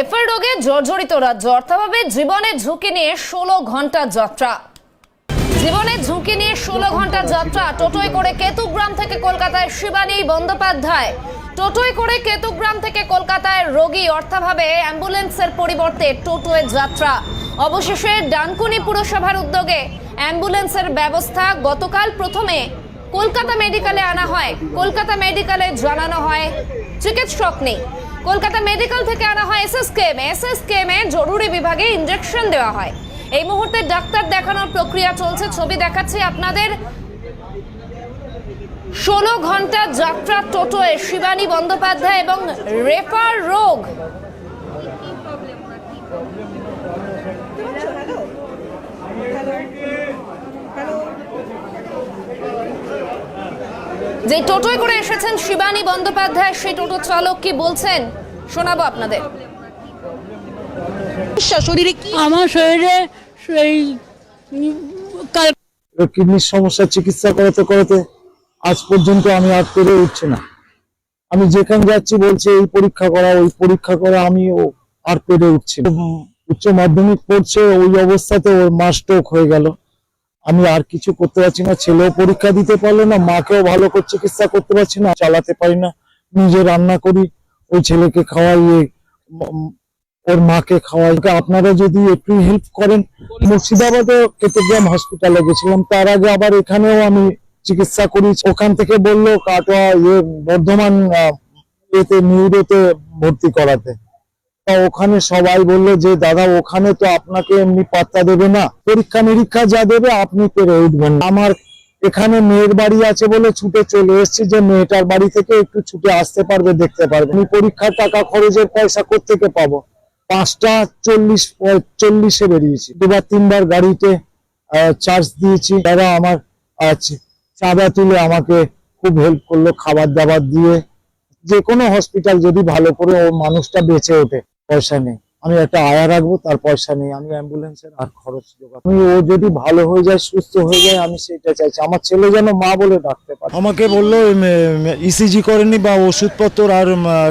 Refer রোগে জর্জরিত রাজ্য, অর্থাভাবে জীবনের ঝুঁকি নিয়ে 16 ঘন্টা যাত্রা। জীবনের ঝুঁকি নিয়ে 16 ঘন্টা যাত্রা। টোটোয় করে কেতুগ্রাম থেকে কলকাতায় শিবানী বন্দ্যোপাধ্যায়। টোটোয় করে কেতুগ্রাম থেকে কলকাতায় রোগী, অর্থাভাবে অ্যাম্বুলেন্সের পরিবর্তে টোটোয় যাত্রা। অবশেষে ডানকুনি পুরসভার উদ্যোগে অ্যাম্বুলেন্সের ব্যবস্থা। গতকাল প্রথমে কলকাতা মেডিকেলে আনা হয়। কলকাতা মেডিকেলে জানানো হয় চিকিৎসক নেই। কলকাতা মেডিকেল থেকে আনা হয় এসএসকেএমে জরুরি বিভাগে ইনজেকশন দেওয়া হয়। এই মুহূর্তে ডাক্তার দেখানোর প্রক্রিয়া চলছে। ছবি দেখাচ্ছি আপনাদের। 16 ঘন্টা যাত্রা টোটোয় শিবানী বন্দ্যোপাধ্যায় এবং রেফার রোগ। যে টোটোয় করে এসেছেন শিবানী বন্দ্যোপাধ্যায়, সেই টোটো চালক কি বলছেন শোনাবো আপনাদের। আমার শরীরে সেই কিডনির সমস্যা চিকিৎসা করাতে করাতে আজ পর্যন্ত আমি আর পেরে উঠছি না। আমি যেখানে যাচ্ছি বলছে এই পরীক্ষা করা ওই পরীক্ষা করা, আমি আর পেরে উঠছি না। উচ্চ মাধ্যমিক পড়ছে, ওই অবস্থাতে ওর মা স্ট্রোক হয়ে গেল। আমি আর কিছু করতে পারছি না। ছেলেও পরীক্ষা দিতে পারলো না, মাকেও ভালো করে চিকিৎসা করতে পারছি না, চালাতে পারি না। নিজে রান্না করি, ওই ছেলেকে খাওয়াই, ওর মাকে খাওয়াই। আপনারা যদি একটু হেল্প করেন। মুর্শিদাবাদে কেতুগ্রাম হসপিটালে গেছিলাম, তার আগে আবার এখানেও আমি চিকিৎসা করি। ওখান থেকে বললো কাটোয়া বর্ধমান নিউরোতে ভর্তি করাতে। তা ওখানে সবাই বললো যে দাদা ওখানে তো আপনাকে এমনি পাত্তা দেবে না, পরীক্ষা নিরীক্ষা যা দেবে আপনি পেরে উঠবেন। আমার এখানে মেয়ের বাড়ি আছে বলে ছুটে চলে এসেছি, যে মেয়েটার বাড়ি থেকে একটু ছুটে আসতে পারবে, দেখতে পারবে। আমি পরীক্ষার টাকা খরচের পয়সা কোত্থেকে পাবো? 5টা 40 বেরিয়েছি। 2-3বার গাড়িতে চার্জ দিয়েছি। তারা আমার চাঁদা তুলে আমাকে খুব হেল্প করলো, খাবার দাবার দিয়ে। যে কোনো হসপিটাল যদি ভালো করে ও মানুষটা বেঁচে ওঠে। পয়সা নেই, আমি একটা আয়া রাখবো, তার পয়সা নেই। আমি অ্যাম্বুলেন্সের আর খরচ জোগাড়, ও যদি ভালো হয়ে যায়, সুস্থ হয়ে যায়, আমি সেটা চাইছি। আমার ছেলে যেন মা বলে ডাকতে পারে। আমাকে বললো ইসিজি করেনি বা ওষুধপত্র আর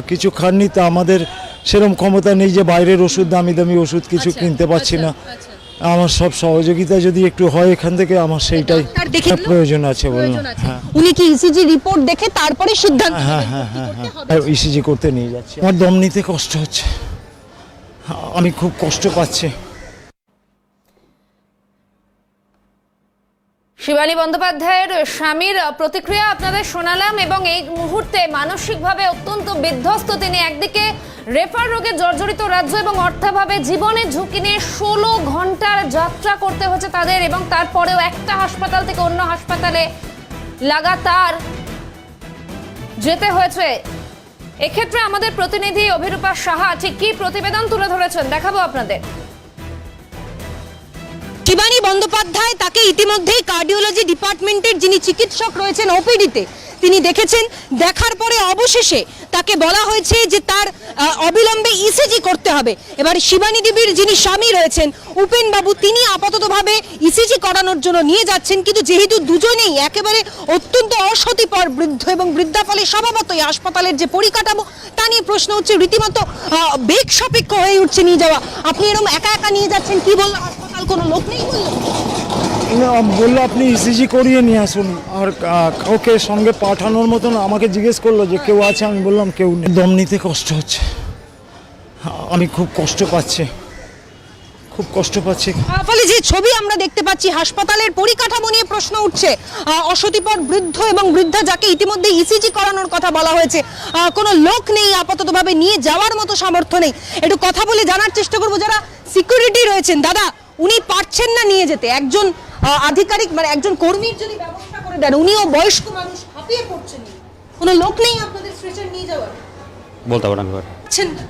কিছু খাননি, তা আমাদের সেরকম ক্ষমতা নেই যে বাইরের ওষুধ, দামি দামি ওষুধ কিছু কিনতে পারছি না। আমার সব সহযোগিতা যদি একটু হয় এখান থেকে, আমার সেইটাই প্রয়োজন আছে বললাম। হ্যাঁ, উনি কি ইসিজি রিপোর্ট দেখে তারপরে সিদ্ধান্ত? হ্যাঁ হ্যাঁ হ্যাঁ হ্যাঁ, ইসিজি করতে নিয়ে যাচ্ছি। আমার দম নিতে কষ্ট হচ্ছে, আমি খুব কষ্ট পাচ্ছি। শিবানী বন্দ্যোপাধ্যায়ের স্বামীর প্রতিক্রিয়া আপনাদের শোনালাম, এবং এই মুহূর্তে মানসিকভাবে অত্যন্ত বিধ্বস্ত তিনি। একদিকে রেফার রোগে জর্জরিত রাজ্য এবং অর্থাভাবে জীবনের ঝুঁকি নিয়ে 16 ঘন্টার যাত্রা করতে হচ্ছে তাদের, এবং তারপরেও একটা হাসপাতাল থেকে অন্য হাসপাতালে লাগাতার যেতে হয়েছে। এক্ষেত্রে আমাদের প্রতিনিধি অভিরূপা সাহা ঠিক কি প্রতিবেদন তুলে ধরেছেন দেখাবো আপনাদের। শিবানী বন্দ্যোপাধ্যায়, তাকে ইতিমধ্যেই কার্ডিওলজি ডিপার্টমেন্টের যিনি চিকিৎসক রয়েছেন ওপিডিতে, তিনি দেখেছেন। দেখার পরে অবশেষে তাকে বলা হয়েছে যে তার অবিলম্বে ইসিজি করতে হবে। এবার শিবানী দেবীর যিনি স্বামী রয়েছেন উপেন বাবু, তিনি আপাততভাবে ইসিজি করানোর জন্য নিয়ে যাচ্ছেন। কিন্তু যেহেতু দুজনেই একেবারে অত্যন্ত অসতিপর, বৃদ্ধ এবং বৃদ্ধা, ফলে স্বভাবতই হাসপাতালের যে পরিকাঠামো তা নিয়ে প্রশ্ন হচ্ছে, রীতিমতো বেগ সাপেক্ষ হয়ে উঠছে নিয়ে যাওয়া। আপনি এরকম একা একা নিয়ে যাচ্ছেন, কি বললো হাসপাতাল? কোনো লোক নেই বললো আপনি ইসিজি করিয়ে নিয়ে আসুন। আর কাউকে সঙ্গে পাঠানোর মতন আমাকে জিজ্ঞেস করলো যে কেউ আছে, আমি বললাম কেউ নেই। দম নিতে কষ্ট হচ্ছে, আমি খুব কষ্ট পাচ্ছি, খুব কষ্ট পাচ্ছি। ফলে যে ছবি আমরা দেখতে পাচ্ছি, হাসপাতালের পরিকাঠামো নিয়ে প্রশ্ন উঠছে। অসতিপর বৃদ্ধ এবং বৃদ্ধা, যাকে ইতিমধ্যে ইসিজি করানোর কথা বলা হয়েছে, কোনো লোক নেই, আপাততভাবে নিয়ে যাওয়ার মতো সামর্থ্য নেই। একটু কথা বলে জানার চেষ্টা করবো যারা সিকিউরিটি রয়েছেন। দাদা, উনি পারছেন না নিয়ে যেতে, একজন আধিকারিক মানে একজন কর্মীর যদি ব্যবস্থা করে দেন, উনিও বয়স্ক মানুষ, হাঁপিয়ে পড়ছেন, কোনো লোক নেই আপনাদের স্ট্রেচার নিয়ে যাওয়ার? বলতে পারেন না।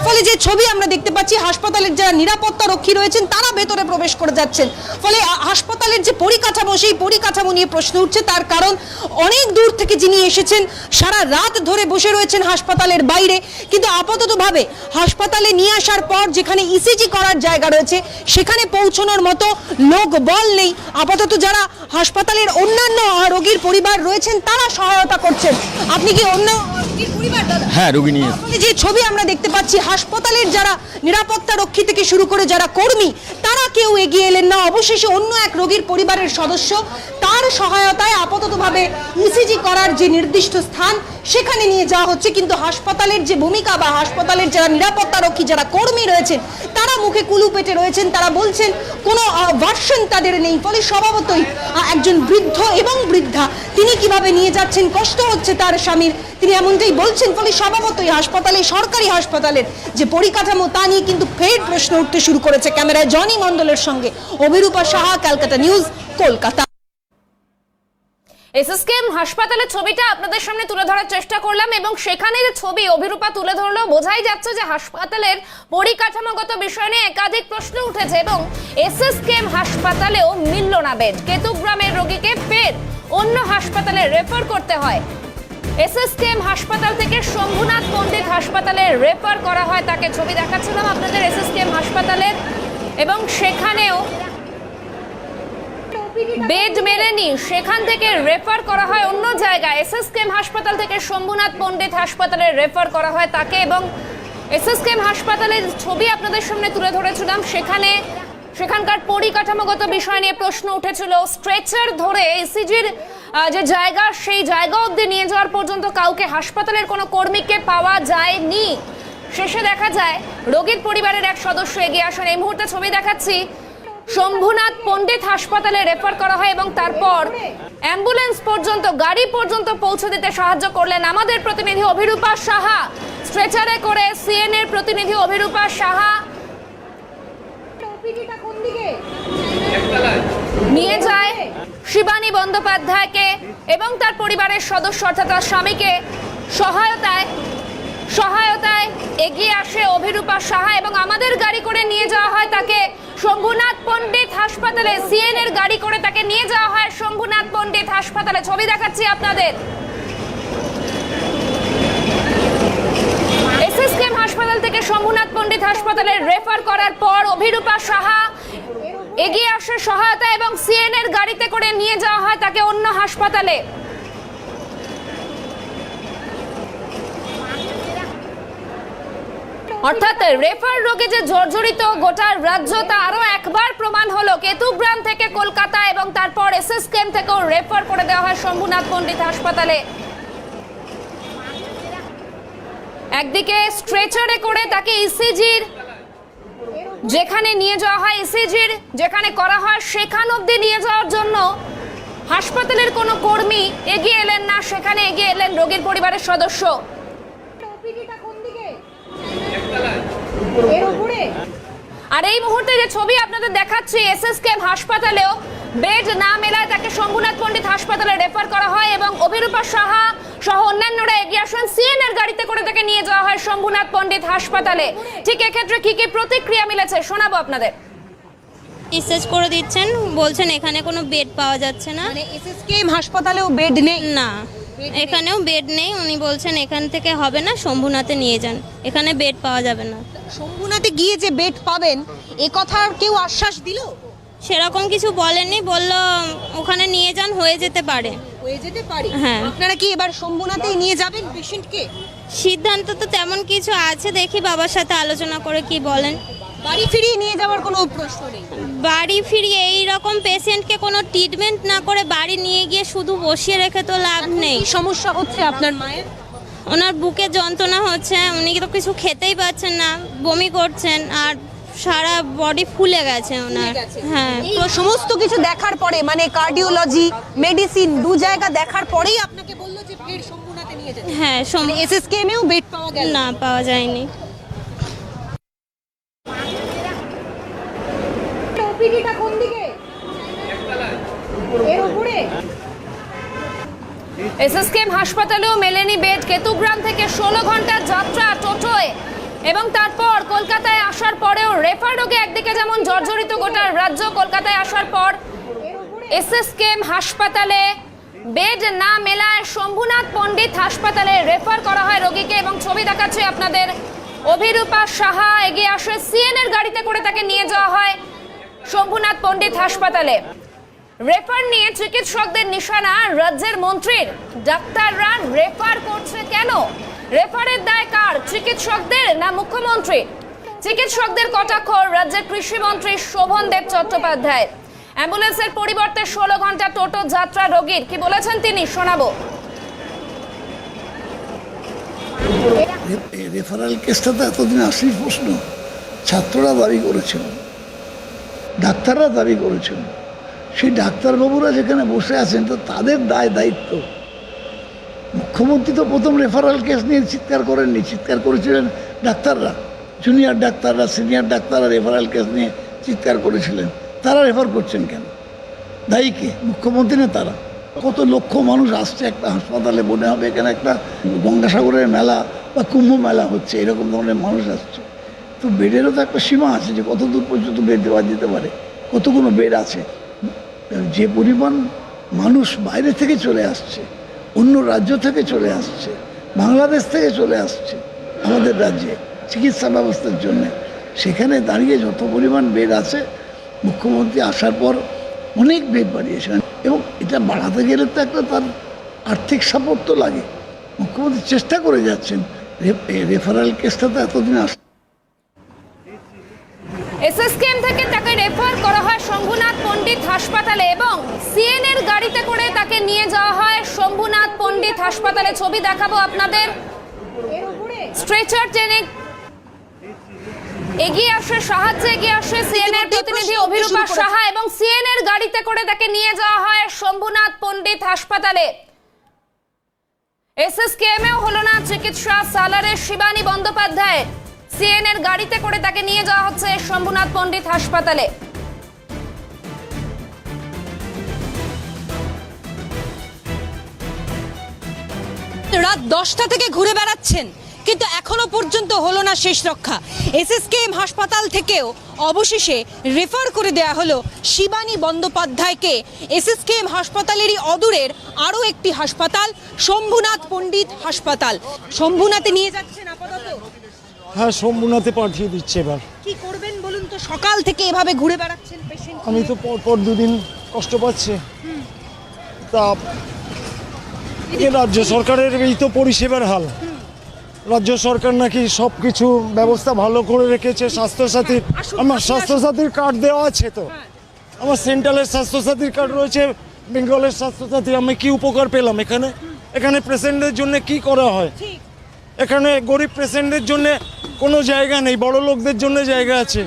ফলে যে ছবি আমরা দেখতে পাচ্ছি, হাসপাতালের যারা নিরাপত্তা রক্ষী রয়েছেন তারা ভেতরে প্রবেশ করে যাচ্ছেন। ফলে হাসপাতালের যে পরিকাঠামো, সেই পরিকাঠামো নিয়ে প্রশ্ন উঠছে। তার কারণ অনেক দূর থেকে যিনি এসেছেন, সারা রাত ধরে বসে রয়েছেন হাসপাতালের বাইরে, কিন্তু আপাততভাবে হাসপাতালে নিয়ে আসার পর যেখানে ইসিজি করার জায়গা রয়েছে সেখানে পৌঁছানোর মতো লোক বল নেই। আপাতত যারা হাসপাতালের অন্যান্য রোগীর পরিবার রয়েছেন তারা সহায়তা করছেন। আপনি কি অন্য রোগীর পরিবার দাদা? হ্যাঁ রুগী নিয়ে আসলে যে ছবি আমরা দেখতে পাচ্ছি, হাসপাতালের যারা নিরাপত্তা রক্ষী থেকে শুরু করে যারা কর্মী, তারা কেউ এগিয়ে এলেন না। অবশেষে অন্য এক রোগীর পরিবারের সদস্য তার সহায়তায় আপাততভাবে ইসিজি করার যে নির্দিষ্ট স্থান সেখানে নিয়ে যাওয়া হচ্ছে, কিন্তু হাসপাতালের যে ভূমিকা বা হাসপাতালের যারা নিরাপত্তা রক্ষী যারা কর্মী রয়েছেন তারা মুখে কুলু পেটে রয়েছেন। তারা বলছেন কোনো ভার্সন তাদের নেই, ফলে স্বভাবতই একজন বৃদ্ধ এবং বৃদ্ধা তিনি কিভাবে নিয়ে যাচ্ছেন, কষ্ট হচ্ছে তার স্বামীর, তিনি এমনটাই বলছেন। ফলে স্বভাবতই হাসপাতালে, সরকারি হাসপাতালের যে পরিকাঠামো তা নিয়ে কিন্তু ফের প্রশ্ন উঠতে শুরু করেছে। ক্যামেরায় জনি মণ্ডলের সঙ্গে অভিরূপা সাহা, ক্যালকাটা নিউজ, কলকাতা। এসএসকেএম হাসপাতালের ছবিটা আপনাদের সামনে তুলে ধরার চেষ্টা করলাম এবং সেখানের ছবি অভিরূপা তুলে ধরলো। বোঝাই যাচ্ছে যে হাসপাতালের পরিকাঠামোগত বিষয় নিয়ে একাধিক প্রশ্ন উঠেছে এবং এসএসকেএম হাসপাতালেও মিলল না বেড। কেতুগ্রামের রোগীকে ফের অন্য হাসপাতালে রেফার করতে হয়। এসএসকেএম হাসপাতাল থেকে শম্ভুনাথ পণ্ডিত হাসপাতালে রেফার করা হয় তাকে। ছবি দেখাচ্ছিলাম আপনাদের এসএসকেএম হাসপাতালের, এবং সেখানেও বেড মেলেনি, সেখান থেকে রেফার করা হয় অন্য জায়গায়। এসএসকেএম হাসপাতাল থেকে শম্ভুনাথ পণ্ডিত হাসপাতালে রেফার করা হয় তাকে, এবং এসএসকেএম হাসপাতালের ছবি আপনাদের সামনে তুলে ধরেছিলাম। সেখানকার পরিকাঠামোগত বিষয় নিয়ে প্রশ্ন উঠেছিল। স্ট্রেচার ধরে ইসিজির যে জায়গা, সেই জায়গা অবধি নিয়ে যাওয়ার পর্যন্ত কাউকে হাসপাতালের কোনো কর্মীকে পাওয়া যায়নি। শেষে দেখা যায় রোগীর পরিবারের এক সদস্য এগিয়ে আসেন। এই মুহূর্তে ছবি দেখাচ্ছি, শম্ভুনাথ পণ্ডিত হাসপাতালে রেফার করা হয় এবং তারপর অ্যাম্বুলেন্স পর্যন্ত, গাড়ি পর্যন্ত পৌঁছে দিতে সাহায্য করলেন আমাদের প্রতিনিধি অভিরূপা সাহা। স্ট্রেচারে করে সিএনএর প্রতিনিধি অভিরূপা সাহা নিয়ে যায় শিবানী বন্দ্যোপাধ্যায়কে এবং তার পরিবারের সদস্য অর্থাৎ তার স্বামীকে। সহায়তায় এগিয়ে আসে অভিরূপা সাহা এবং আমাদের গাড়ি করে নিয়ে যাওয়া হয় তাকে শম্ভুনাথ পণ্ডিত হাসপাতালে। সিএনএর গাড়ি করে তাকে নিয়ে যাওয়া হয় শম্ভুনাথ পণ্ডিত হাসপাতালে। ছবি দেখাচ্ছি আপনাদের। এসএসকেএম হাসপাতাল থেকে শম্ভুনাথ পণ্ডিত হাসপাতালে রেফার করার পর অভিরূপা সাহা এগিয়ে আসে সহায়তা এবং সিএনএর গাড়িতে করে নিয়ে যাওয়া হয় তাকে অন্য হাসপাতালে। অর্থাৎ রেফার রোগে যে জর্জরিত গোটা রাজ্য, তা আরো একবার প্রমাণ হলো। কেতুগ্রাম থেকে কলকাতা এবং তারপর এসএসকেএম থেকেও রেফার করে দেওয়া হয় শম্ভুনাথ পণ্ডিত হাসপাতালে। একদিকে স্ট্রেচারে করে তাকে ইসিজির যেখানে নিয়ে যাওয়া হয়, ইসিজির যেখানে করা হয় সেখান অবধি নিয়ে যাওয়ার জন্য হাসপাতালের কোনো কর্মী এগিয়ে এলেন না, সেখানে এগিয়ে এলেন রোগীর পরিবারের সদস্য। আর এই মুহূর্তে যে ছবি আপনাদের দেখাচ্ছি, এসএসকেএম হাসপাতালেও বেড না মেলায় তাকে শম্ভুনাথ পণ্ডিত হাসপাতালে রেফার করা হয় এবং অভিরূপা সাহা সহ অন্যান্যরা এগিয়ে আসেন। সিএনএর গাড়িতে করে তাকে নিয়ে যাওয়া হয় শম্ভুনাথ পণ্ডিত হাসপাতালে। ঠিক এক্ষেত্রে কি কি প্রতিক্রিয়া মিলেছে শোনাবো আপনাদের। ডিসচার্জ করে দিচ্ছেন, বলছেন এখানে কোনো বেড পাওয়া যাচ্ছে না। মানে এসএসকেএম হাসপাতালেও বেড নেই? না, এখানেও বেড নেই। উনি বলছেন এখান থেকে হবে না, শম্ভুনাথে নিয়ে যান, এখানে বেড পাওয়া যাবে না। শম্ভুনাথে গিয়ে যে বেড পাবেন এ কথা কেউ আশ্বাস দিল? সেরকম কিছু বলেননি, বলল ওখানে নিয়ে যান, হয়ে যেতে পারে। হয়ে যেতে পারে? হ্যাঁ। আপনারা কি এবার শম্ভুনাথেই নিয়ে যাবেন পেশেন্টকে? সিদ্ধান্ত তো তেমন কিছু আছে, দেখি বাবার সাথে আলোচনা করে কি বলেন। বাড়ি ফিরিয়ে নিয়ে যাওয়ার কোনো প্রশ্ন নেই? বাড়ি ফিরিয়ে এই রকম পেশেন্টকে কোনো ট্রিটমেন্ট না করে বাড়ি নিয়ে গিয়ে শুধু বসিয়ে রেখে তো লাভ নেই। কি সমস্যা হচ্ছে আপনার মায়ের? ওনার বুকে যন্ত্রণা হচ্ছে, উনি তো কিছু খেতেই পাচ্ছেন না, বমি করছেন, আর সারা বডি ফুলে গেছে ওনার। হ্যাঁ, তো সমস্ত কিছু দেখার পরে, মানে কার্ডিওলজি, মেডিসিন দু জায়গা দেখার পরেই আপনাকে বললো যে ফের শম্ভুনাথে নিয়ে যেতে? হ্যাঁ, এসএসকেএম এও বেড পাওয়া গেল না, পাওয়া যায়নি। ওপিডিটা কোন দিকে? এর উপরে? এসএসকেএম হাসপাতালেও মেলেনি বেড। কেতুগ্রাম থেকে 16 ঘন্টার যাত্রা টোটোয় এবং তারপর কলকাতায় আসার পরেও রেফার রোগে একদিকে যেমন জর্জরিত গোটা রাজ্য, কলকাতায় আসার পর এসএসকেএম হাসপাতালে বেড না মেলায় শম্ভুনাথ পণ্ডিত হাসপাতালে রেফার করা হয় রোগীকে এবং ছবি দেখাচ্ছি আপনাদের। অভিরূপা সাহা এগিয়ে আসে, সিএনএর গাড়িতে করে তাকে নিয়ে যাওয়া হয় শম্ভুনাথ পণ্ডিত হাসপাতালে। রেফার নিয়ে চিকিৎসকদের নিশানা রাজ্যের মন্ত্রীর। ডাক্তাররা রেফার করছে কেন? রেফারের দায় কার, চিকিৎসকদের না মুখ্যমন্ত্রী? চিকিৎসকদের কটাক্ষ রাজ্যের কৃষিমন্ত্রী শোভনদেব চট্টোপাধ্যায়। অ্যাম্বুলেন্সের পরিবর্তে 16 ঘন্টা টোটো যাত্রা রোগীর, কি বলেছেন তিনি, শোনাবো। রেফারেল কেসটা তো এতদিন আসেই প্রশ্ন। ছাত্ররা দাবি করেছিল, ডাক্তাররা দাবি করেছিল, সেই ডাক্তারবাবুরা যেখানে বসে আছেন তো তাদের দায়িত্ব। মুখ্যমন্ত্রী তো প্রথম রেফারেল কেস নিয়ে চিৎকার করেননি, চিৎকার করেছিলেন ডাক্তাররা, জুনিয়র ডাক্তাররা, সিনিয়র ডাক্তাররা রেফারেল কেস নিয়ে চিৎকার করেছিলেন। তারা রেফার করছেন কেন? দায়ী কে? মুখ্যমন্ত্রী না তারা? কত লক্ষ মানুষ আসছে একটা হাসপাতালে, মনে হবে এখানে একটা গঙ্গাসাগরের মেলা বা কুম্ভ মেলা হচ্ছে, এরকম ধরনের মানুষ আসছে। তো বেডেরও তো একটা সীমা আছে যে কত দূর পর্যন্ত বেড দেওয়া যেতে পারে, কতগুলো বেড আছে। যে পরিমাণ মানুষ বাইরে থেকে চলে আসছে, অন্য রাজ্য থেকে চলে আসছে, বাংলাদেশ থেকে চলে আসছে আমাদের রাজ্যে চিকিৎসা ব্যবস্থার জন্য, সেখানে দাঁড়িয়ে যত পরিমাণ বেড আছে, মুখ্যমন্ত্রী আসার পর অনেক বেড বাড়িয়েছেন এবং এটা বাড়াতে গেলে তো একটা তার আর্থিক সাপোর্ট তো লাগে। মুখ্যমন্ত্রী চেষ্টা করে যাচ্ছেন। রেফারেল কেসটা তো এতদিন এসএসকেএম থেকে তাকে রেফার করা হয় শম্ভুনাথ পণ্ডিত হাসপাতালে এবং সিএনএর গাড়িতে করে তাকে নিয়ে যাওয়া হয় শম্ভুনাথ পণ্ডিত হাসপাতালে। ছবি দেখাবো আপনাদের। স্ট্রেচার টেনে এগিয়ে আসে, সাহায্যে এগিয়ে আসে সিএনএর প্রতিনিধি অভিরূপা সাহা এবং সিএনএর গাড়িতে করে তাকে নিয়ে যাওয়া হয় শম্ভুনাথ পণ্ডিত হাসপাতালে। এসএসকেএম এও হলো না চিকিৎসা, সালারের শিবানী বন্দ্যোপাধ্যায়। সিএনএর গাড়িতে করে তাকে নিয়ে যাওয়া হচ্ছে শম্ভুনাথ পণ্ডিত হাসপাতালে। রাত 10টা থেকে ঘুরে বেড়াচ্ছেন, কিন্তু এখনো পর্যন্ত হলো না শেষ রক্ষা। এসএসকেএম হাসপাতাল থেকেও অবশেষে রেফার করে দেয়া হলো শিবানী বন্দ্যোপাধ্যায়কে এসএসকেএম হাসপাতালেরই অদূরের আরও একটি হাসপাতাল, শম্ভুনাথ পণ্ডিত হাসপাতাল। শম্ভুনাথে নিয়ে যাচ্ছেন আপাতত? হ্যাঁ, শম্ভুনাথে পাঠিয়ে দিচ্ছে। এবার কি করবেন বলুন তো? সকাল থেকে এভাবে ঘুরে বেড়াচ্ছেন পেশেন্ট। আমি তো পর 2 দিন কষ্ট পাচ্ছি। তা রাজ্য সরকারের এই তো পরিষেবার হাল। রাজ্য সরকার নাকি সব কিছু ব্যবস্থা ভালো করে রেখেছে। স্বাস্থ্যসাথী, আমার স্বাস্থ্যসাথীর কার্ড দেওয়া আছে তো, আমার সেন্ট্রালের স্বাস্থ্যসাথীর কার্ড রয়েছে, বেঙ্গলের স্বাস্থ্যসাথী। আমি কি উপকার পেলাম এখানে পেশেন্টদের জন্য কি করা হয়? এখানে গরিব পেশেন্টদের জন্য কোনো জায়গা নেই, বড় লোকদের জন্য জায়গা আছে।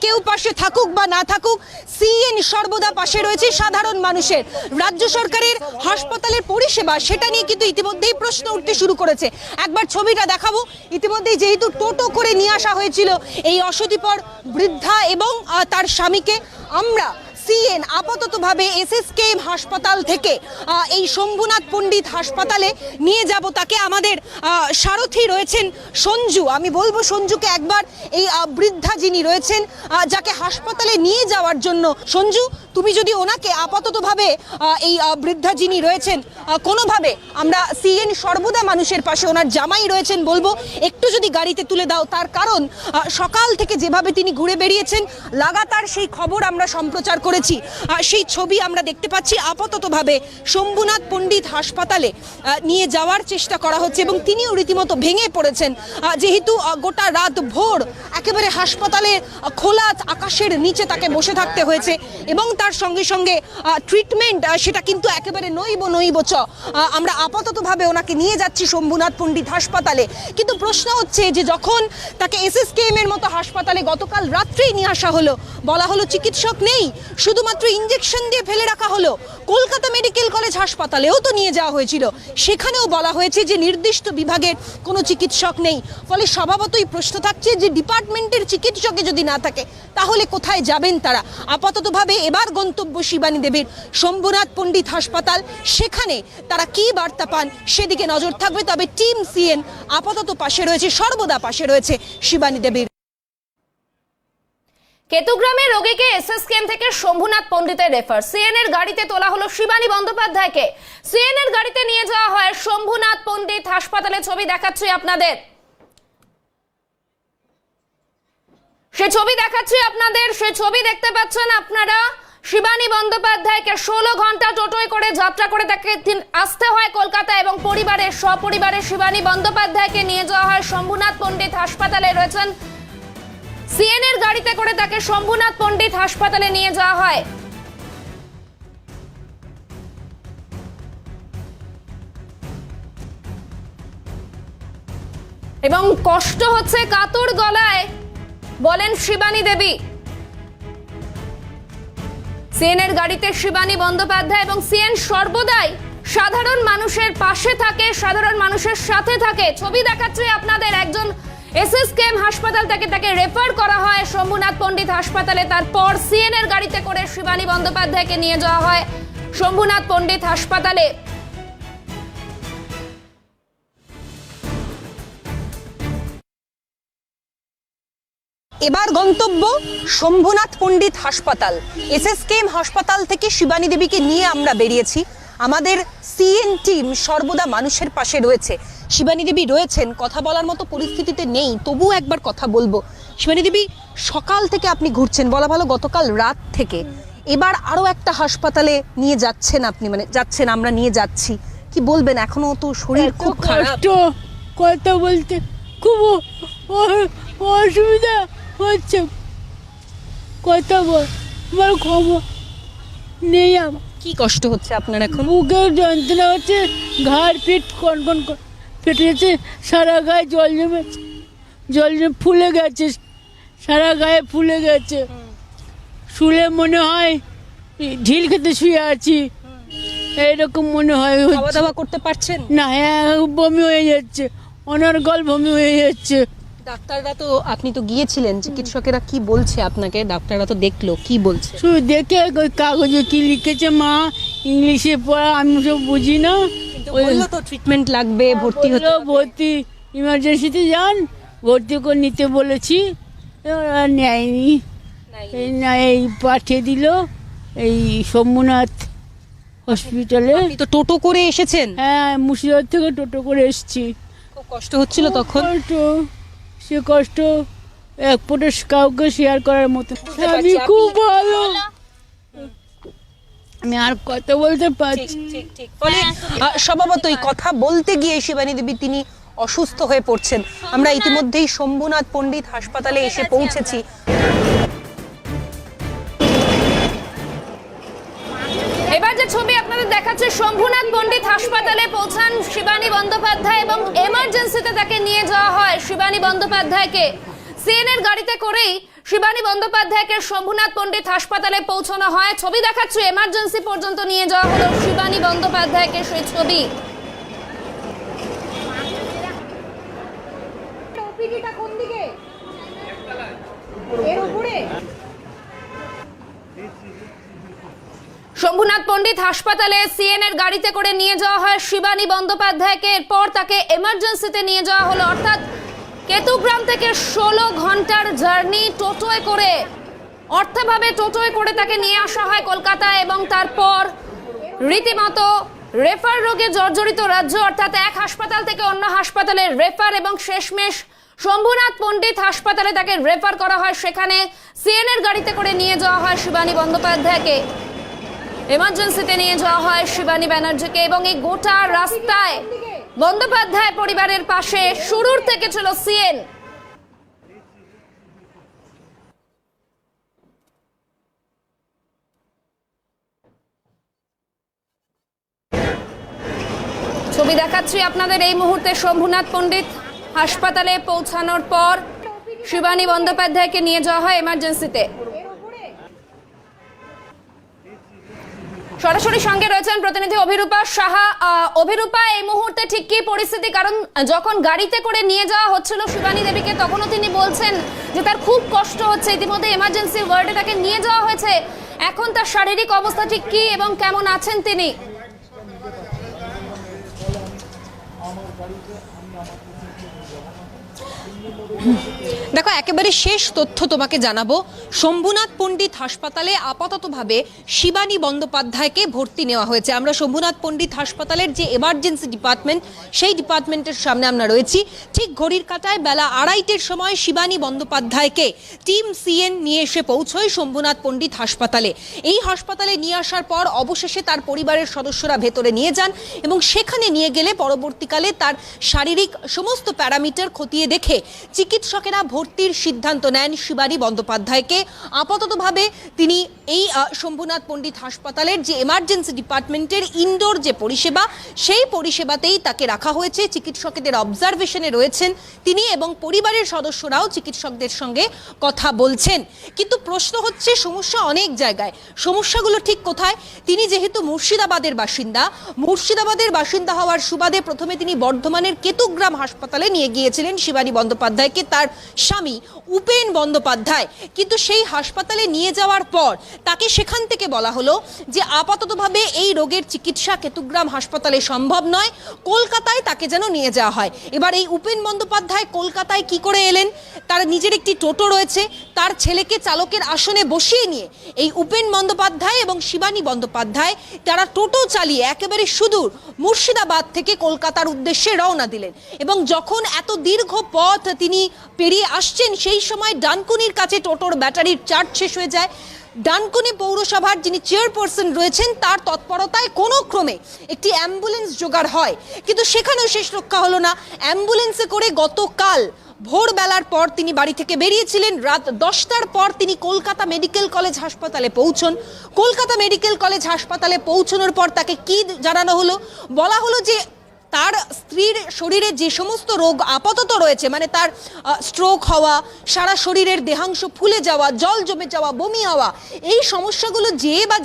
কেউ পাশে থাকুক বা না থাকুক, সিএন সর্বদা পাশে রয়েছে সাধারণ মানুষের। রাজ্য সরকারের হাসপাতালের পরিষেবা, সেটা নিয়ে কিন্তু ইতিমধ্যেই প্রশ্ন উঠতে শুরু করেছে। একবার ছবিটা দেখাবো। ইতিমধ্যেই যেহেতু টোটো করে নিয়ে আসা হয়েছিল এই অশীতিপর বৃদ্ধা এবং তার স্বামীকে, আমরা সিএন আপাততভাবে এসএসকেএম হাসপাতাল থেকে এই শম্ভুনাথ পণ্ডিত হাসপাতালে নিয়ে যাব তাকে। আমাদের সারথি রয়েছেন সঞ্জু, আমি বলবো সঞ্জুকে একবার এই বৃদ্ধা যিনি রয়েছেন যাকে হাসপাতালে নিয়ে যাওয়ার জন্য, সঞ্জু তুমি যদি ওনাকে আপাততভাবে এই বৃদ্ধা যিনি রয়েছেন কোনোভাবে, আমরা সিএন সর্বদা মানুষের পাশে, ওনার জামাই রয়েছেন, বলবো একটু যদি গাড়িতে তুলে দাও। তার কারণ সকাল থেকে যেভাবে তিনি ঘুরে বেরিয়েছেন, লাগাতার সেই খবর আমরা সম্প্রচার করেছি, সেই ছবি আমরা দেখতে পাচ্ছি। আপাততভাবে শম্ভুনাথ পণ্ডিত হাসপাতালে নিয়ে যাওয়ার চেষ্টা করা হচ্ছে এবং তিনিও রীতিমতো ভেঙে পড়েছেন, যেহেতু গোটা রাত ভোর একেবারে হাসপাতালে খোলা আকাশের নিচে তাকে বসে থাকতে হয়েছে এবং তার সঙ্গে সঙ্গে ট্রিটমেন্ট সেটা কিন্তু একেবারে নইব চ। আমরা আপাততভাবে ওনাকে নিয়ে যাচ্ছি শম্ভুনাথ পণ্ডিত হাসপাতালে। কিন্তু প্রশ্ন হচ্ছে যে যখন তাকে এসএসকেএম এর মতো হাসপাতালে গতকাল রাত্রেই নিয়ে আসা হলো, বলা হলো চিকিৎসক নেই, শুধুমাত্র ইঞ্জেকশন দিয়ে ফেলে রাখা হলো। কলকাতা মেডিকেল কলেজ হাসপাতালেও তো নিয়ে যাওয়া হয়েছিল, সেখানেও বলা হয়েছে যে নির্দিষ্ট বিভাগের কোনো চিকিৎসক নেই। ফলে স্বভাবতই প্রশ্ন থাকছে যে ডিপার্টমেন্টের চিকিৎসকে যদি না থাকে তাহলে কোথায় যাবেন তারা? আপাততভাবে এবার গন্তব্য শিবানী দেবীর শম্ভুনাথ পণ্ডিত হাসপাতাল, সেখানে তারা কি বার্তা পান সেদিকে নজর থাকবে। তবে টিম সিএন আপাতত পাশে রয়েছে, সর্বদা পাশে রয়েছে শিবানী দেবীর। কেতুগ্রামে রোগীকে এসএসকেএম থেকে শম্ভুনাথ পণ্ডিতের রেফার, সিএনএর গাড়িতে তোলা হলো শিবানী বন্দ্যোপাধ্যায়কে। সিএনএর গাড়িতে নিয়ে যাওয়া হয় শম্ভুনাথ পণ্ডিত হাসপাতালে। ছবি দেখাচ্ছি আপনাদের, সেই ছবি দেখতে পাচ্ছেন আপনারা। শিবানী বন্দ্যোপাধ্যায়কে 16 ঘন্টা টোটোয় করে যাত্রা করে তাকে আসতে হয় কলকাতা এবং সপরিবারে শিবানী বন্দ্যোপাধ্যায়কে নিয়ে যাওয়া হয় শম্ভুনাথ পণ্ডিত হাসপাতালে। রয়েছেন সিএনএর গাড়িতে করে তাকে শম্ভুনাথ পণ্ডিত হাসপাতালে নিয়ে যাওয়া হয়। এবং কষ্ট হচ্ছে, কাতর গলায় বলেন শিবানী দেবী। সিএনএর গাড়িতে শিবানী বন্দ্যোপাধ্যায় এবং সিএন সর্বদাই সাধারণ মানুষের পাশে থাকে, সাধারণ মানুষের সাথে থাকে। ছবি দেখাচ্ছে আপনাদের, একজন এসএসকেএম হাসপাতাল থেকে তাকে রেফার করা হয় শম্ভুনাথ পণ্ডিত হাসপাতালে। তারপর সিএনএর গাড়িতে করে শিবানী বন্দ্যোপাধ্যায়কে নিয়ে যাওয়া হয় শম্ভুনাথ পণ্ডিত হাসপাতালে। এবার গন্তব্য শম্ভুনাথ পণ্ডিত হাসপাতাল। এসএসকেএম হাসপাতাল থেকে শিবানী দেবীকে নিয়ে আমরা বেরিয়েছি। আমাদের সিএন টিম সর্বদা মানুষের পাশে রয়েছে। শিবানী দেবী রয়েছেন, কথা বলার মতো পরিস্থিতিতে নেই, তবুও একবার কথা বলবো। শিবানী দেবী, সকাল থেকে আপনি ঘুরছেন, বলা ভালো গতকাল রাত থেকে, এবার আরো একটা হাসপাতালে নিয়ে যাচ্ছেন আপনি, মানে যাচ্ছেন, আমরা নিয়ে যাচ্ছি, কি বলবেন? এখনো তো শরীর খুব খারাপ, কথা বলতে খুব অসুবিধা হচ্ছে, কথা বল, আমার খবর নেই। আমার কি কষ্ট হচ্ছে আপনার এখন? বুকের যন্ত্রণা হচ্ছে, ঘাড় পিঠ কনকন ফেটে গেছে, সারা গায়ে জল জমে ফুলে গেছে, সারা গায়ে ফুলে গেছে। শুলে মনে হয় ঢিল খেতে শুয়ে আছি, এইরকম মনে হয়। খাওয়া দাওয়া করতে পারছেন না? বমি হয়ে যাচ্ছে, অনর্গল বমি হয়ে যাচ্ছে। ডাক্তাররা তো, আপনি তো গিয়েছিলেন, চিকিৎসকেরা কি বলছে আপনাকে? ডাক্তাররা তো দেখলো, কি বলছে? শুধু দেখে ওই কাগজে কি লিখেছে মা, ইংলিশে পড়া আমি সব বুঝি না। বললো তো ট্রিটমেন্ট লাগবে, ভর্তি হতে হবে। ভর্তি ইমার্জেন্সিতে যান, ভর্তি করে নিতে বলেছি, ওরা নেয়নি। না, এই পাঠিয়ে দিল এই শম্ভুনাথ হসপিটালে। আপনি তো টোটো করে এসেছেন? হ্যাঁ, মুর্শিদাবাদ থেকে টোটো করে এসেছি। খুব কষ্ট হচ্ছিল তখন? সে কষ্ট এক ফোঁটা কাউকে শেয়ার করার মতো। আমি খুব ভালো, আমি আর কথা বলতে পারছি। ফলে স্বভাবতই কথা বলতে গিয়ে শিবানী দেবী তিনি অসুস্থ হয়ে পড়ছেন। আমরা ইতিমধ্যেই শম্ভুনাথ পণ্ডিত হাসপাতালে এসে পৌঁছেছি। এবার যে ছবি আপনাদের দেখাচ্ছে, শম্ভুনাথ পণ্ডিত হাসপাতালে পৌঁছান শিবানী বন্দ্যোপাধ্যায় এবং এমার্জেন্সিতে তাকে নিয়ে যাওয়া হয় শিবানী বন্দ্যোপাধ্যায়কে। সিএনএর গাড়িতে করেই শিবানী বন্দ্যোপাধ্যায়কে শম্ভুনাথ পণ্ডিত হাসপাতালে পৌঁছানো হয়। ছবি দেখাচ্ছে, এমার্জেন্সি পর্যন্ত নিয়ে যাওয়া হলো শিবানী বন্দ্যোপাধ্যায়কে, সেই ছবি। শম্ভুনাথ পণ্ডিত হাসপাতালে সিএনএর গাড়িতে করে নিয়ে যাওয়া হয় শিবানী বন্দ্যোপাধ্যায়কে। এরপর তাকে এমার্জেন্সিতে নিয়ে যাওয়া হলো, অর্থাৎ কেতুগ্রাম থেকে 16 ঘন্টার জার্নি টোটোয় করে, অর্থাভাবে টোটোয় করে তাকে নিয়ে আসা হয় কলকাতায়। এবং তারপর রীতিমতো রেফার রোগে জর্জরিত রাজ্য, অর্থাৎ এক হাসপাতাল থেকে অন্য হাসপাতালে রেফার, এবং শেষমেশ শম্ভুনাথ পণ্ডিত হাসপাতালে তাকে রেফার করা হয়। সেখানে সিএনএর গাড়িতে করে নিয়ে যাওয়া হয় শিবানী বন্দ্যোপাধ্যায়কে, এমার্জেন্সিতে নিয়ে যাওয়া হয় শিবানী ব্যানার্জিকে। এবং এই গোটা রাস্তায় বন্দ্যোপাধ্যায় পরিবারের পাশে শুরুর থেকে ছিল সিএন। ছবি দেখাচ্ছি আপনাদের এই মুহূর্তে শম্ভুনাথ পণ্ডিত হাসপাতালে পৌঁছানোর পর শিবানী বন্দ্যোপাধ্যায়কে নিয়ে যাওয়া হয় এমার্জেন্সিতে। সরাসরি সঙ্গে রয়েছেন প্রতিনিধি অভিরূপা সাহা। অভিরূপা, এই মুহূর্তে ঠিক কি পরিস্থিতি? কারণ যখন গাড়িতে করে নিয়ে যাওয়া হচ্ছিল শিবানী দেবীকে, তখনও তিনি বলছেন যে তার খুব কষ্ট হচ্ছে। ইতিমধ্যে এমার্জেন্সি ওয়ার্ডে তাকে নিয়ে যাওয়া হয়েছে। এখন তার শারীরিক অবস্থা ঠিক কি এবং কেমন আছেন তিনি? দেখো, একেবারে শেষ তথ্য তোমাকে জানাবো। শম্ভুনাথ পণ্ডিত হাসপাতালে আপাততভাবে শিবানী বন্দ্যোপাধ্যায়কে ভর্তি নেওয়া হয়েছে। আমরা শম্ভুনাথ পণ্ডিত হাসপাতালের যে এমার্জেন্সি ডিপার্টমেন্ট, সেই ডিপার্টমেন্টের সামনে আমরা রয়েছি। ঠিক ঘড়ির কাঁটায় বেলা 2:30-র সময় শিবানী বন্দ্যোপাধ্যায়কে টিম সিএন নিয়ে এসে পৌঁছয় শম্ভুনাথ পণ্ডিত হাসপাতালে। এই হাসপাতালে নিয়ে আসার পর অবশেষে তার পরিবারের সদস্যরা ভেতরে নিয়ে যান এবং সেখানে নিয়ে গেলে পরবর্তীকালে তার শারীরিক সমস্ত প্যারামিটার খতিয়ে দেখে চিকিৎসকেরা ভর্তির সিদ্ধান্ত নেন শিবানী বন্দ্যোপাধ্যায়কে। আপাততভাবে তিনি এই শম্ভুনাথ পণ্ডিত হাসপাতালের যে এমার্জেন্সি ডিপার্টমেন্টের ইনডোর যে পরিষেবা, সেই পরিষেবাতেই তাকে রাখা হয়েছে। চিকিৎসকদের অবজারভেশনে রয়েছেন তিনি এবং পরিবারের সদস্যরাও চিকিৎসকদের সঙ্গে কথা বলছেন। কিন্তু প্রশ্ন হচ্ছে, সমস্যা অনেক জায়গায়, সমস্যাগুলো ঠিক কোথায়? তিনি যেহেতু মুর্শিদাবাদের বাসিন্দা হওয়ার সুবাদে প্রথমে তিনি বর্ধমানের কেতুগ্রাম হাসপাতালে নিয়ে গিয়েছিলেন শিবানী বন্দ্যোপাধ্যায়কে তার স্বামী উপেন বন্দ্যোপাধ্যায়। কিন্তু সেই হাসপাতালে নিয়ে যাওয়ার পর তাকে সেখান থেকে বলা হলো যে আপাততভাবে এই রোগের চিকিৎসা কেতুগ্রাম হাসপাতালে সম্ভব নয়, কলকাতায় তাকে যেন নিয়ে যাওয়া হয়। এবার এই উপেন বন্দ্যোপাধ্যায় কলকাতায় কি করে এলেন? তার নিজের একটি টোটো রয়েছে, তার ছেলেকে চালকের আসনে বসিয়ে নিয়ে এই উপেন বন্দ্যোপাধ্যায় এবং শিবানী বন্দ্যোপাধ্যায় তারা টোটো চালিয়ে একেবারে সুদূর মুর্শিদাবাদ থেকে কলকাতার উদ্দেশ্যে রওনা দিলেন। এবং যখন এত দীর্ঘ পথ তিনি পেরিয়ে আসছেন, সেই সময় ডানকুনির কাছে টোটোর ব্যাটারির চার্জ শেষ হয়ে যায়। ডানকুনি পৌরসভার যিনি চেয়ারপারসন রয়েছেন, তার তৎপরতায় কোনো ক্রমে একটি অ্যাম্বুলেন্স জোগাড় হয়, কিন্তু সেখানেও শেষ রক্ষা হলো না। অ্যাম্বুলেন্সে করে গতকাল ভোরবেলার পর তিনি বাড়ি থেকে বেরিয়েছিলেন। রাত 10টার পর তিনি কলকাতা মেডিকেল কলেজ হাসপাতালে পৌঁছন। কলকাতা মেডিকেল কলেজ হাসপাতালে পৌঁছানোর পর তাকে কি জানানো হলো? বলা হলো যে তার স্ত্রীর শরীরে যে সমস্ত রোগ আপাতত রয়েছে, মানে তার স্ট্রোক হওয়া, সারা শরীরের দেহাংশ ফুলে যাওয়া, জল জমে যাওয়া, বমি হওয়া, এই সমস্যাগুলো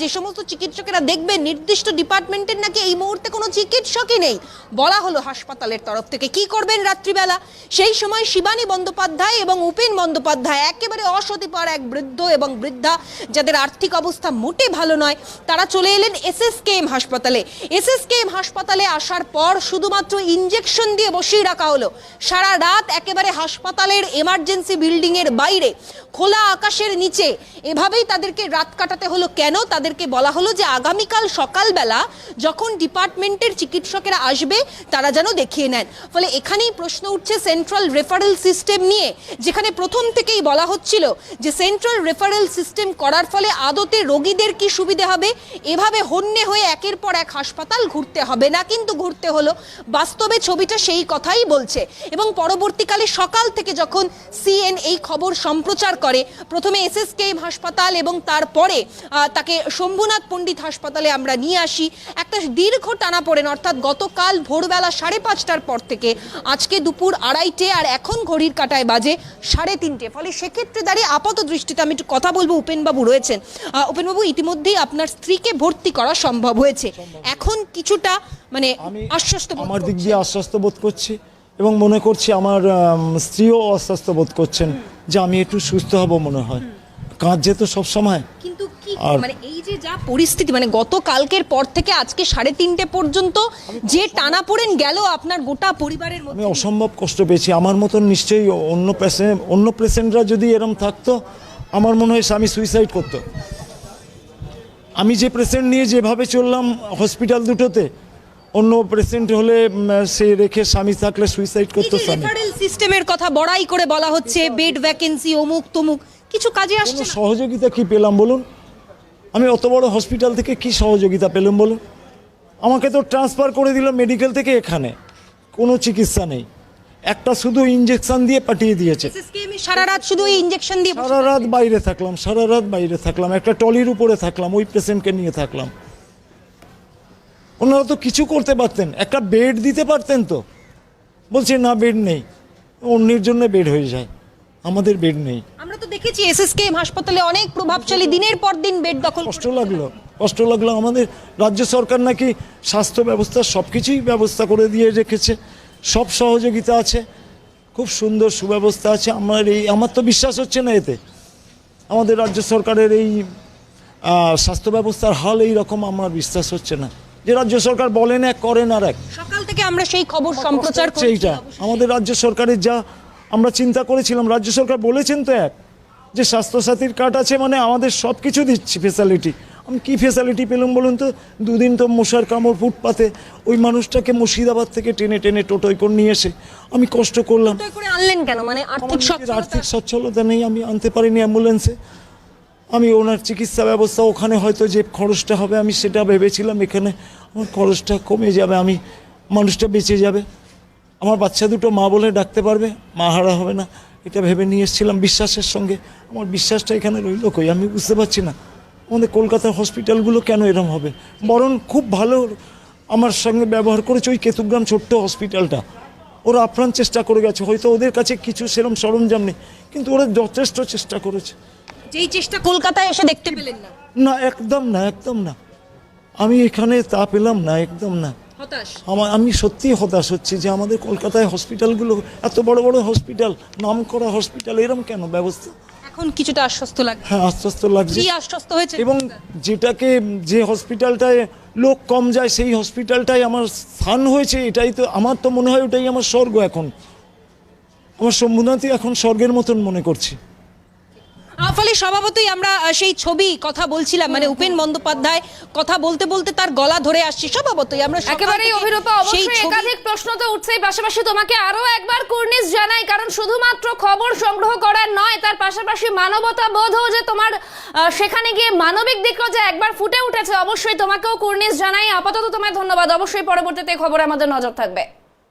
যে সমস্ত চিকিৎসকেরা দেখবেন, নির্দিষ্ট ডিপার্টমেন্টের নাকি এই মুহূর্তে কোনো চিকিৎসকই নেই। বলা হলো হাসপাতালের তরফ থেকে কি করবেন রাত্রিবেলা? সেই সময় শিবানী বন্দ্যোপাধ্যায় এবং উপেন বন্দ্যোপাধ্যায়, একেবারে অসতিপর এক বৃদ্ধ এবং বৃদ্ধা যাদের আর্থিক অবস্থা মোটে ভালো নয়, তারা চলে এলেন SSKM হাসপাতালে। SSKM হাসপাতালে আসার পর শুধুমাত্র ইনজেকশন দিয়ে বসিয়ে রাখা হলো। সারা রাত একেবারে হাসপাতালের এমার্জেন্সি বিল্ডিং এর বাইরে খোলা আকাশের নিচে এভাবেই তাদেরকে রাত কাটাতে হলো। কেন? তাদেরকে বলা হলো যে আগামীকাল সকালবেলা যখন ডিপার্টমেন্টের চিকিৎসকেরা আসবে তারা যেন দেখিয়ে নেন। ফলে এখানেই প্রশ্ন উঠছে সেন্ট্রাল রেফারেল সিস্টেম নিয়ে, যেখানে প্রথম থেকেই বলা হচ্ছিল যে সেন্ট্রাল রেফারেল সিস্টেম করার ফলে আদতে রোগীদের কি সুবিধা হবে? এভাবে হন্যে হয়ে একের পর এক হাসপাতাল ঘুরতে হবে না, কিন্তু ঘুরতে হলো। বাস্তবে ছবিটা সেই কথাই বলছে। এবং পরবর্তীকালে সকাল থেকে যখন সিএন এই খবর সম্প্রচার করে, প্রথমে SSKM হাসপাতাল এবং তারপরে তাকে শম্ভুনাথ পণ্ডিত হাসপাতালে আমরা নিয়ে আসি। একটা দীর্ঘ টানাপোড়েন, অর্থাৎ গতকাল ভোরবেলা 5:30টার পর থেকে আজকে দুপুর 2:30 আর এখন ঘড়ির কাঁটায় বাজে 3:30। ফলে সেক্ষেত্রে দাঁড়িয়ে আপাত দৃষ্টিতে আমি একটু কথা বলবো। উপেনবাবু রয়েছেন। উপেনবাবু, ইতিমধ্যেই আপনার স্ত্রীকে ভর্তি করা সম্ভব হয়েছে, এখন কিছুটা মানে আশ্বস্ত আমার দিক দিয়ে আশ্বস্ত বোধ করছি এবং মনে করছি আমার স্ত্রীও আশ্বস্ত বোধ করছেন যে আমি একটু সুস্থ হব মনে হয়। কাঁদছে তো সবসময়। কিন্তু কি মানে এই যে যা পরিস্থিতি, মানে গতকালকের পর থেকে আজকে 3:30 পর্যন্ত যে টানাপোড়েন গেল আপনার গোটা পরিবারের মধ্যে, আমি অসম্ভব কষ্ট পেয়েছি। আমার মতন নিশ্চয়ই অন্য পেশেন্টরা যদি এরম থাকতো, আমার মনে হয় স্বামী সুইসাইড করতো। আমি যে পেশেন্ট নিয়ে যেভাবে চললাম হসপিটাল দুটোতে, অন্য পেশেন্ট হলে সে রেখে স্বামী থাকলে সুইসাইড করতো। স্বামী রেফারেল সিস্টেমের কথা বড়াই করে বলা হচ্ছে, বেড ভ্যাকেন্সি অমুক তমুক, কিছু কাজে আসছে না। সহযোগিতা কি পেলাম বলুন? আমি অত বড় হসপিটাল থেকে কি সহযোগিতা পেলাম বলুন? আমাকে তো ট্রান্সফার করে দিল মেডিকেল থেকে এখানে, কোনো চিকিৎসা নেই, একটা শুধু ইনজেকশন দিয়ে পাঠিয়ে দিয়েছে। সারা রাত শুধু ইনজেকশন দিয়ে সারা রাত বাইরে থাকলাম, একটা টলির উপরে থাকলাম, ওই পেশেন্টকে নিয়ে থাকলাম। ওনারা তো কিছু করতে পারতেন, একটা বেড দিতে পারতেন তো। বলছে না বেড নেই, অন্যের জন্য বেড হয়ে যায়, আমাদের বেড নেই। আমরা তো দেখেছি SSKM হাসপাতালে অনেক প্রভাবশালী দিনের পর দিন বেড দখল। কষ্ট লাগলো। আমাদের রাজ্য সরকার নাকি স্বাস্থ্য ব্যবস্থা সব কিছুই ব্যবস্থা করে দিয়ে রেখেছে, সব সহযোগিতা আছে, খুব সুন্দর সুব্যবস্থা আছে। আমার তো বিশ্বাস হচ্ছে না এতে। আমাদের রাজ্য সরকারের এই স্বাস্থ্য ব্যবস্থার হাল এই রকম আমার বিশ্বাস হচ্ছে না, যে রাজ্য সরকার বলেন এক করেন আর এক। সকাল থেকে আমরা সেই খবর সম্প্রচার করছি। এইটা আমাদের রাজ্য সরকারের যা আমরা চিন্তা করেছিলাম, রাজ্য সরকার বলেছেন তো যে স্বাস্থ্যসাথীর কার্ড আছে মানে আমাদের সব কিছু দিচ্ছি ফেসিলিটি। আমি কী ফেসিলিটি পেলাম বলুন তো? দুদিন তো মশার কামড় ফুটপাতে, ওই মানুষটাকে মুর্শিদাবাদ থেকে টেনে টেনে টোটোয় করে নিয়ে এসে আমি কষ্ট করলাম। টোটোয় করে আনলেন কেন? মানে আমার আর্থিক নিজের সচ্ছলতা? আর্থিক সচ্ছলতা নেই, আমি আনতে পারিনি অ্যাম্বুলেন্সে। আমি ওনার চিকিৎসা ব্যবস্থা ওখানে হয়তো যে খরচটা হবে আমি সেটা ভেবেছিলাম, এখানে আমার খরচটা কমে যাবে, আমি মানুষটা বেঁচে যাবে, আমার বাচ্চা দুটো মা বলে ডাকতে পারবে, মা হারা হবে না, এটা ভেবে নিয়ে এসেছিলাম বিশ্বাসের সঙ্গে। আমার বিশ্বাসটা এখানে রইল কই আমি বুঝতে পারছি না। আমাদের কলকাতার হসপিটালগুলো কেন এরম হবে? বরং খুব ভালো আমার সঙ্গে ব্যবহার করেছে ওই কেতুগ্রাম ছোট্ট হসপিটালটা। ওরা আপ্রাণ চেষ্টা করে গেছে, হয়তো ওদের কাছে কিছু সেরকম সরঞ্জাম নেই, কিন্তু ওরা যথেষ্ট চেষ্টা করেছে। যেই চেষ্টা কলকাতায় এসে দেখতে পেলেন না? না, একদম না, একদম না, আমি এখানে তা পেলাম না, একদম না। হতাশ? আমি সত্যিই হতাশ হচ্ছি যে আমাদের কলকাতায় হসপিটালগুলো, এত বড় বড় হসপিটাল, নাম করা হসপিটাল, এরম কেন ব্যবস্থা? এখন কিছুটা আশ্বস্ত লাগে? হ্যাঁ, আশ্বস্ত লাগছে। কি আশ্বস্ত হয়েছে? এবং যেটাকে যে হসপিটালটায় লোক কম যায় সেই হসপিটালটাই আমার স্থান হয়েছে, এটাই তো আমার তো মনে হয় ওটাই আমার স্বর্গ। এখন আমার শম্ভুনাথই এখন স্বর্গের মতন মনে করছি। ফলে স্বভাবতই আমরা সেই ছবি কথা বলছিলাম, মানে উপেন বন্দ্যোপাধ্যায় কথা বলতে বলতে তার গলা ধরে আসছে, স্বভাবতই আমরা সকাল একেবারেই থেকে অভিরূপা, সেই অবশ্যই ছবি- একাধিক প্রশ্ন তো উঠছেই, পাশাপাশি তোমাকে আরো একবার কুর্নিশ জানাই, কারণ শুধুমাত্র খবর সংগ্রহ করার নয়, তার পাশাপাশি মানবতা বোধও যে তোমার সেখানে গিয়ে মানবিক দিকও যে একবার ফুটে উঠেছে, অবশ্যই তোমাকেও কুর্নিশ জানাই। আপাতত তোমায় ধন্যবাদ, অবশ্যই পরবর্তীতে খবরে আমাদের নজর থাকবে।